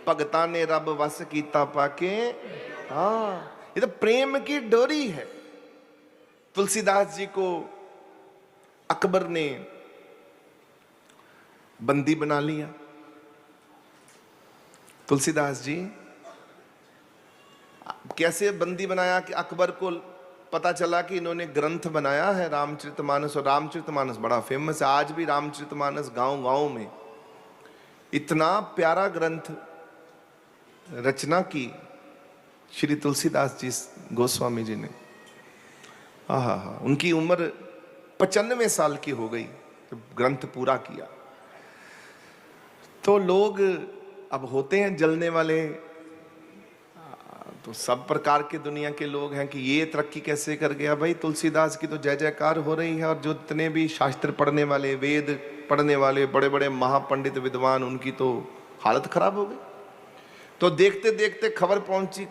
भगता ने रब वस कीता पाके। हाँ, ये तो प्रेम की डोरी है। तुलसीदास जी को अकबर ने बंदी बना लिया। तुलसीदास जी कैसे बंदी बनाया कि अकबर को पता चला कि इन्होंने ग्रंथ बनाया है रामचरितमानस, और रामचरितमानस बड़ा फेमस है। आज भी रामचरितमानस गांव-गांव में इतना प्यारा ग्रंथ रचना की श्री तुलसीदास जी गोस्वामी जी ने। आहा, उनकी उम्र 95 साल की हो गई तो ग्रंथ पूरा किया। तो लोग अब होते हैं जलने वाले, तो सब प्रकार के दुनिया के लोग हैं कि ये तरक्की कैसे कर गया। भाई तुलसीदास की तो जय जयकार हो रही है, और जो जितने भी शास्त्र पढ़ने वाले, वेद पढ़ने वाले बड़े बड़े महापंडित विद्वान, उनकी तो हालत खराब हो गई। तो देखते देखते खबर पहुंची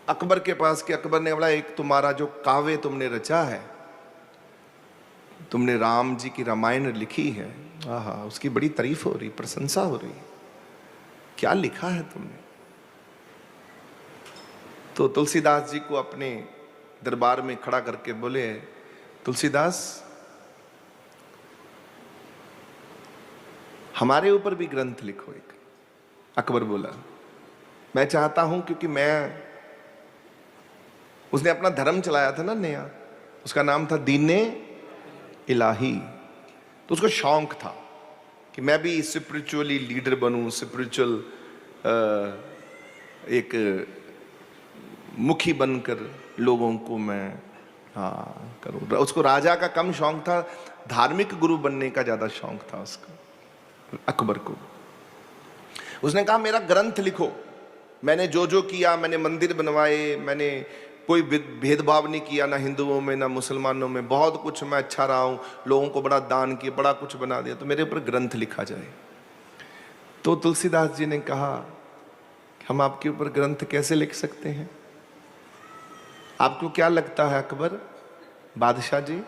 अकबर के पास कि अकबर ने बोला, एक तुम्हारा जो काव्य तुमने रचा है, तुमने राम जी की रामायण लिखी है, आहा, उसकी बड़ी तारीफ हो रही, प्रशंसा हो रही, क्या लिखा है तुमने। तो तुलसीदास जी को अपने दरबार में खड़ा करके बोले, तुलसीदास हमारे ऊपर भी ग्रंथ लिखो एक। अकबर बोला, मैं चाहता हूं, क्योंकि मैं, उसने अपना धर्म चलाया था ना नया, उसका नाम था दीने इलाही। तो उसको शौक था कि मैं भी स्पिरिचुअली लीडर बनूं, स्पिरिचुअल एक मुखी बनकर लोगों को मैं करूं। उसको राजा का कम शौक था, धार्मिक गुरु बनने का ज्यादा शौक था उसको, अकबर को। उसने कहा मेरा ग्रंथ लिखो, मैंने जो जो किया, मैंने मंदिर बनवाए, मैंने कोई भेदभाव नहीं किया ना हिंदुओं में ना मुसलमानों में, बहुत कुछ मैं अच्छा रहा हूं, लोगों को बड़ा दान किया, बड़ा कुछ बना दिया, तो मेरे ऊपर ग्रंथ लिखा जाए। तो तुलसीदास जी ने कहा, हम आपके ऊपर ग्रंथ कैसे लिख सकते हैं? आपको क्या लगता है अकबर बादशाह जी,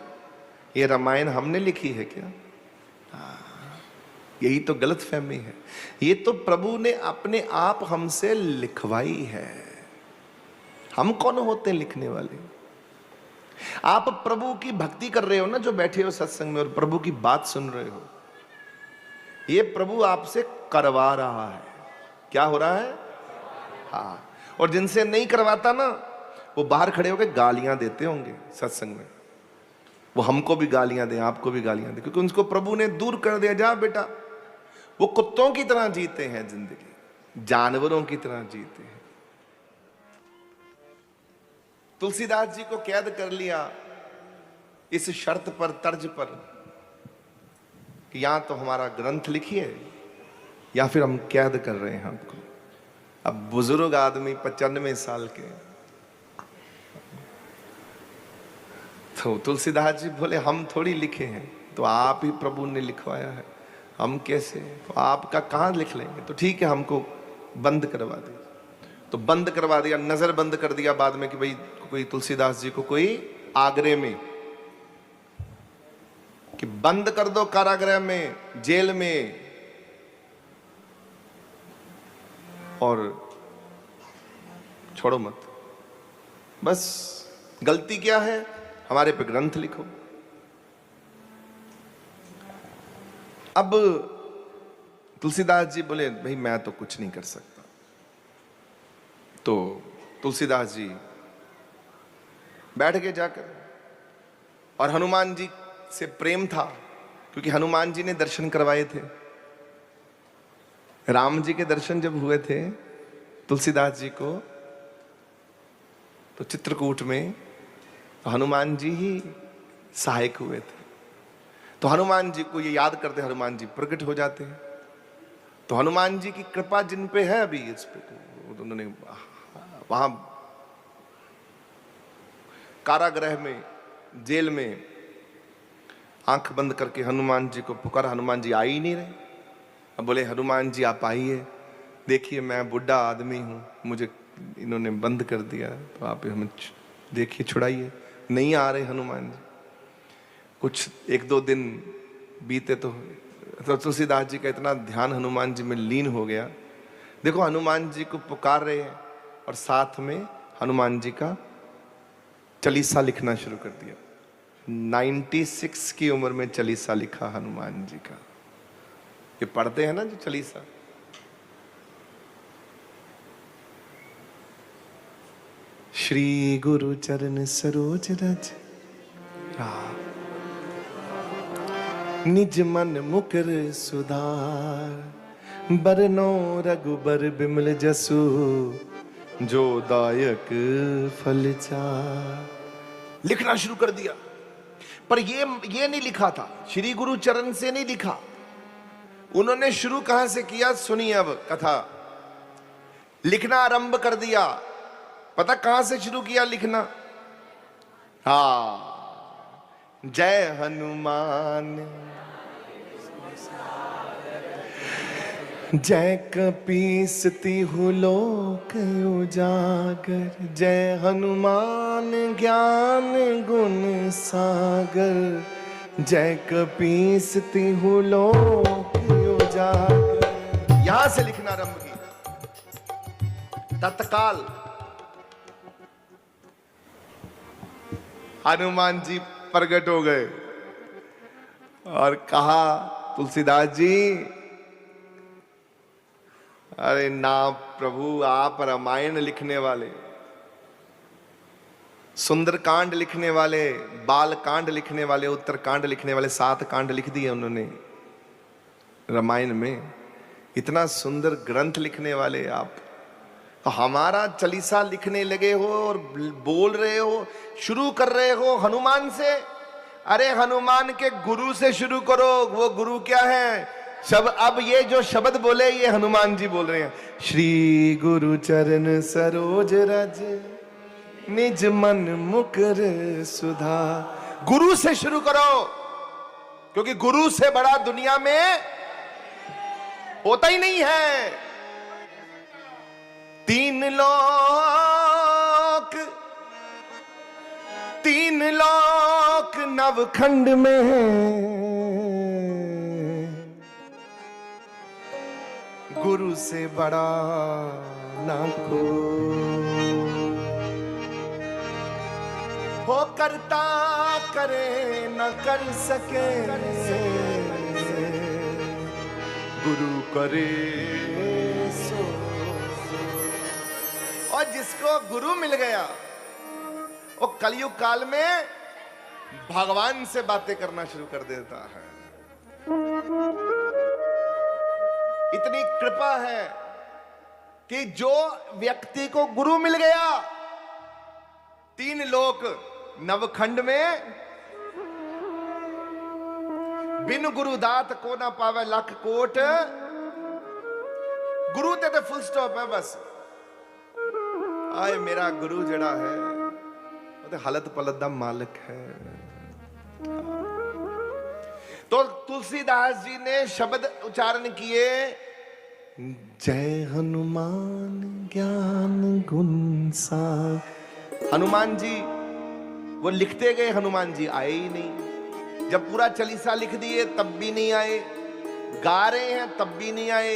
ये रामायण हमने लिखी है क्या? यही तो गलत फहमी है। ये तो प्रभु ने अपने आप हमसे लिखवाई है। हम कौन होते हैं लिखने वाले? आप प्रभु की भक्ति कर रहे हो ना, जो बैठे हो सत्संग में और प्रभु की बात सुन रहे हो, ये प्रभु आपसे करवा रहा है। क्या हो रहा है? हाँ। और जिनसे नहीं करवाता ना, वो बाहर खड़े होकर गालियां देते होंगे सत्संग में। वो हमको भी गालियां दे, आपको भी गालियां दे, क्योंकि उनको प्रभु ने दूर कर दिया। जा बेटा, वो कुत्तों की तरह जीते हैं जिंदगी, जानवरों की तरह जीते हैं। तुलसीदास जी को कैद कर लिया इस शर्त पर, तर्ज पर, कि या तो हमारा ग्रंथ लिखिए या फिर हम कैद कर रहे हैं आपको। अब बुजुर्ग आदमी 95 साल के, तो तुलसीदास जी बोले हम थोड़ी लिखे हैं, तो आप ही प्रभु ने लिखवाया है, हम कैसे, तो आपका कहाँ लिख लेंगे। तो ठीक है, हमको बंद करवा दीजिए। तो बंद करवा दिया, नजर बंद कर दिया बाद में कि भाई कोई तुलसीदास जी को कोई आगरे में कि बंद कर दो, कारागृह में, जेल में, और छोड़ो मत। बस गलती क्या है, हमारे पे ग्रंथ लिखो। अब तुलसीदास जी बोले, भाई मैं तो कुछ नहीं कर सकता। तो तुलसीदास जी बैठ गए जाकर, और हनुमान जी से प्रेम था, क्योंकि हनुमान जी ने दर्शन करवाए थे। राम जी के दर्शन जब हुए थे तुलसीदास जी को, तो चित्रकूट में हनुमान जी ही सहायक हुए थे। तो हनुमान जी को ये याद करते, हनुमान जी प्रकट हो जाते हैं। तो हनुमान जी की कृपा जिन पे है अभी, इस पे तो उन्होंने वहां कारागृह में, जेल में आंख बंद करके हनुमान जी को पुकारा। हनुमान जी आ ही नहीं रहे। अब बोले, हनुमान जी आप आइए, देखिए मैं बुढ़ा आदमी हूं, मुझे इन्होंने बंद कर दिया, तो आप हमें देखिए, छुड़ाइए। नहीं आ रहे हनुमान जी। कुछ 1-2 दिन बीते तो तो तुलसीदास जी का इतना ध्यान हनुमान जी में लीन हो गया। देखो हनुमान जी को पुकार रहे हैं और साथ में हनुमान जी का चालीसा लिखना शुरू कर दिया। 96 की उम्र में चालीसा लिखा हनुमान जी का। ये पढ़ते हैं ना जो चालीसा, श्री गुरु चरण सरोज रज निज मन मुकर सुधार, बरनो रघुबर बिमल जसु, जो दायक फल चार। लिखना शुरू कर दिया। पर ये नहीं लिखा था, श्री गुरु चरण से नहीं लिखा। उन्होंने शुरू कहां से किया सुनिए अब कथा। लिखना आरंभ कर दिया। पता कहां से शुरू किया लिखना? जय हनुमान जय कपीस तिहु लोक उजागर, जय हनुमान ज्ञान गुण सागर, जय कपीस तिहु लोक उजागर। यहां से लिखना आरंभ किया। तत्काल हनुमान जी प्रकट हो गए और कहा, तुलसीदास जी अरे ना प्रभु, आप रामायण लिखने वाले, सुंदरकांड लिखने वाले, बाल कांड लिखने वाले, उत्तरकांड लिखने वाले, 7 कांड लिख दिए उन्होंने रामायण में। इतना सुंदर ग्रंथ लिखने वाले आप, तो हमारा चालीसा लिखने लगे हो और बोल रहे हो, शुरू कर रहे हो हनुमान से। अरे हनुमान के गुरु से शुरू करो। वो गुरु क्या है? अब ये जो शब्द बोले ये हनुमान जी बोल रहे हैं, श्री गुरु चरण सरोज रज निज मन मुकर सुधा। गुरु से शुरू करो, क्योंकि गुरु से बड़ा दुनिया में होता ही नहीं है। 3 लोक नवखंड में गुरु से बड़ा ना को हो, करता करे न कर सके, गुरु करे सो। और जिसको गुरु मिल गया वो कलयुग काल में भगवान से बातें करना शुरू कर देता है। इतनी कृपा है कि जो व्यक्ति को गुरु मिल गया, 3 लोक नवखंड में बिन गुरु दात को ना पावे लख कोट। गुरु ते फुल स्टॉप है बस। आए मेरा गुरु जड़ा है वो हालत पलत दा मालिक है। तो तुलसीदास जी ने शब्द उच्चारण किए, जय हनुमान ज्ञान गुण सागर। हनुमान जी वो लिखते गए, हनुमान जी आए ही नहीं। जब पूरा चालीसा लिख दिए तब भी नहीं आए, गा रहे हैं तब भी नहीं आए।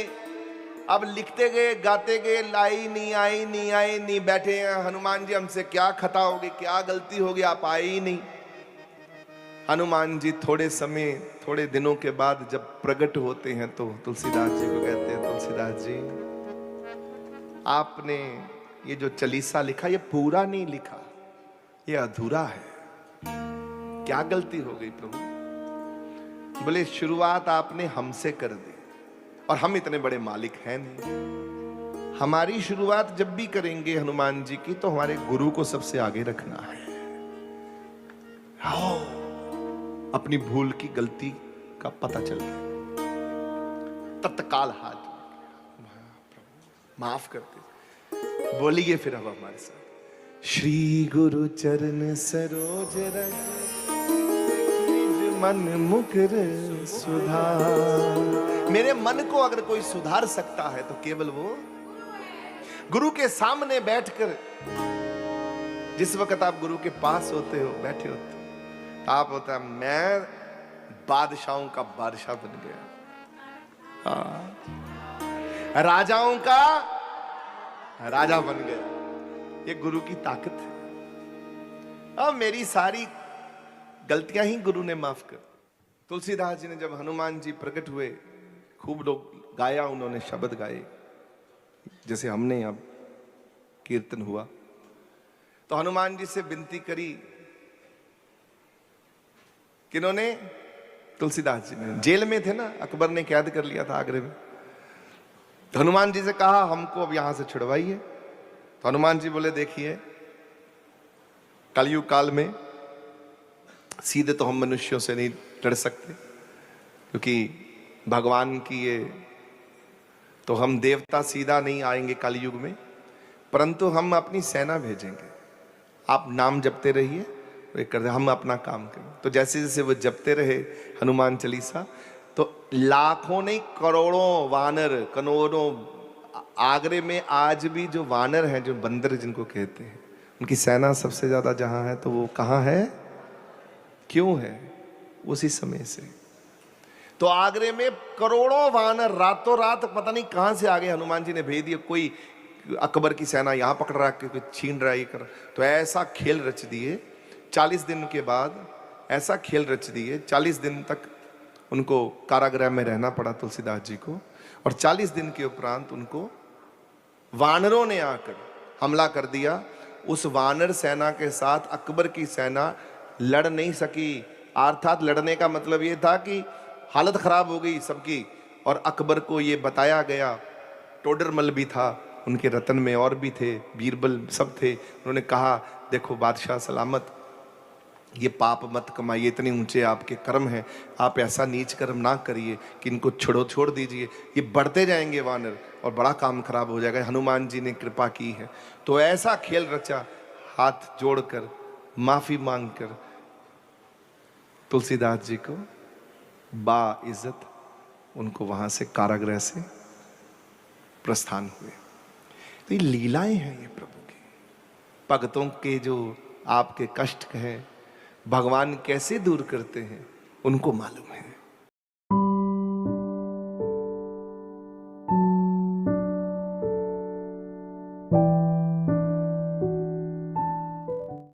अब लिखते गए गाते गए, लाई नहीं आई नहीं आई नहीं। बैठे हैं हनुमान जी, हमसे क्या खता होगी, क्या गलती होगी, आप आए ही नहीं। हनुमान जी थोड़े समय, थोड़े दिनों के बाद जब प्रकट होते हैं तो तुलसीदास जी को कहते हैं, तुलसीदास जी आपने ये जो चालीसा लिखा ये पूरा नहीं लिखा, ये अधूरा है। क्या गलती हो गई प्रभु? बोले शुरुआत आपने हमसे कर दी और हम इतने बड़े मालिक हैं नहीं। हमारी शुरुआत जब भी करेंगे हनुमान जी की तो हमारे गुरु को सबसे आगे रखना है। आओ, अपनी भूल की गलती का पता चल गया, तत्काल हाथ माफ करते। बोलिए फिर अब हमारे साथ, श्री गुरु चरण सरोज रज निज मन मुकर सुधार। मेरे मन को अगर कोई सुधार सकता है तो केवल वो गुरु के सामने बैठकर। जिस वक्त आप गुरु के पास होते हो, बैठे होते हो, आप होता है मैं बादशाहों का बादशाह बन गया। राजाओं का राजा बन गया। ये गुरु की ताकत है। अब मेरी सारी गलतियां ही गुरु ने माफ कर। तुलसीदास जी ने जब हनुमान जी प्रकट हुए, खूब लोग गाया, उन्होंने शब्द गाए, जैसे हमने अब कीर्तन हुआ। तो हनुमान जी से विनती करी, किन्होंने? तुलसीदास जी ने। जेल में थे ना, अकबर ने कैद कर लिया था आगरे में। तो हनुमान जी से कहा हमको अब यहां से छुड़वाइए। तो हनुमान जी बोले देखिए, कलयुग काल में सीधे तो हम मनुष्यों से नहीं लड़ सकते, क्योंकि भगवान की ये, तो हम देवता सीधा नहीं आएंगे कलयुग में, परंतु हम अपनी सेना भेजेंगे। आप नाम जपते रहिए, हम अपना काम करें। तो जैसे जैसे वो जपते रहे हनुमान चालीसा, तो लाखों नहीं करोड़ों वानर, करोड़ों, आगरे में आज भी जो वानर हैं, जो बंदर जिनको कहते हैं, उनकी सेना सबसे ज्यादा जहां है, तो वो कहां है, क्यों है? उसी समय से। तो आगरे में करोड़ों वानर रातों रात पता नहीं कहां से आ गए, हनुमान जी ने भेज दिया। कोई अकबर की सेना यहां पकड़ रहा है, कोई छीन रहा है, ये कर। तो ऐसा खेल रच दिए। 40 दिन के बाद ऐसा खेल रच दिए, 40 दिन तक उनको कारागृह में रहना पड़ा तुलसीदास जी को। और 40 दिन के उपरांत उनको वानरों ने आकर हमला कर दिया। उस वानर सेना के साथ अकबर की सेना लड़ नहीं सकी। अर्थात लड़ने का मतलब ये था कि हालत खराब हो गई सबकी। और अकबर को ये बताया गया, टोडरमल भी था उनके रतन में, और भी थे, बीरबल सब थे। उन्होंने कहा देखो बादशाह सलामत, ये पाप मत कमाइए, इतने ऊंचे आपके कर्म हैं, आप ऐसा नीच कर्म ना करिए कि इनको छोड़ दीजिए, ये बढ़ते जाएंगे वानर और बड़ा काम खराब हो जाएगा। हनुमान जी ने कृपा की है। तो ऐसा खेल रचा, हाथ जोड़कर माफी मांगकर तुलसीदास जी को बा इज्जत उनको वहां से कारागृह से प्रस्थान हुए। तो ये लीलाएं हैं ये प्रभु की। भक्तों के जो आपके कष्ट है भगवान कैसे दूर करते हैं उनको मालूम है।